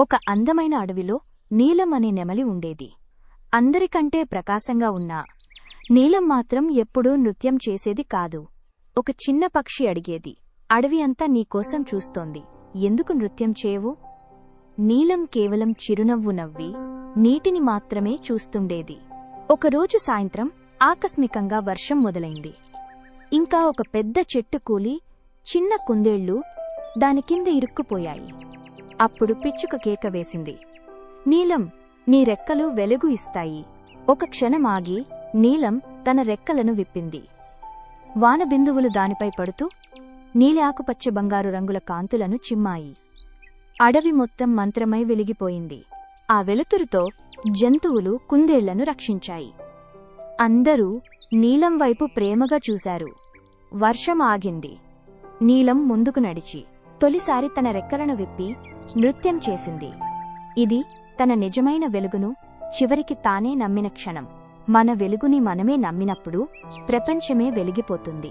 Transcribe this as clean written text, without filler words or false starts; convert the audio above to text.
ఒక అందమైన అడవిలో నీలం అనే నెమలి ఉండేది. అందరికంటే ప్రకాశంగా ఉన్న నీలం మాత్రం ఎప్పుడూ నృత్యం చేసేది కాదు. ఒక చిన్న పక్షి అడిగేది, అడవి అంతా నీకోసం చూస్తోంది, ఎందుకు నృత్యం చేయవు? నీలం కేవలం చిరునవ్వు నవ్వి నీటిని మాత్రమే చూస్తుండేది. ఒకరోజు సాయంత్రం ఆకస్మికంగా వర్షం మొదలైంది. ఇంకా ఒక పెద్ద చెట్టు కూలి చిన్న కుందేళ్లు దాని కింద ఇరుక్కుపోయాయి. అప్పుడు పిచ్చుక కేక వేసింది, నీలం, నీ రెక్కలు వెలుగు ఇస్తాయి. ఒక క్షణం ఆగి నీలం తన రెక్కలను విప్పింది. వాన బిందువులు దానిపై పడుతూ నీలి ఆకుపచ్చ బంగారు రంగుల కాంతులను చిమ్మాయి. అడవి మొత్తం మంత్రమై వెలిగిపోయింది. ఆ వెలుతురుతో జంతువులు కుందేళ్లను రక్షించాయి. అందరూ నీలం వైపు ప్రేమగా చూశారు. వర్షం ఆగింది. నీలం ముందుకు నడిచి తొలిసారి తన రెక్కలను విప్పి నృత్యం చేసింది. ఇది తన నిజమైన వెలుగును చివరికి తానే నమ్మిన క్షణం. మన వెలుగుని మనమే నమ్మినప్పుడు ప్రపంచమే వెలిగిపోతుంది.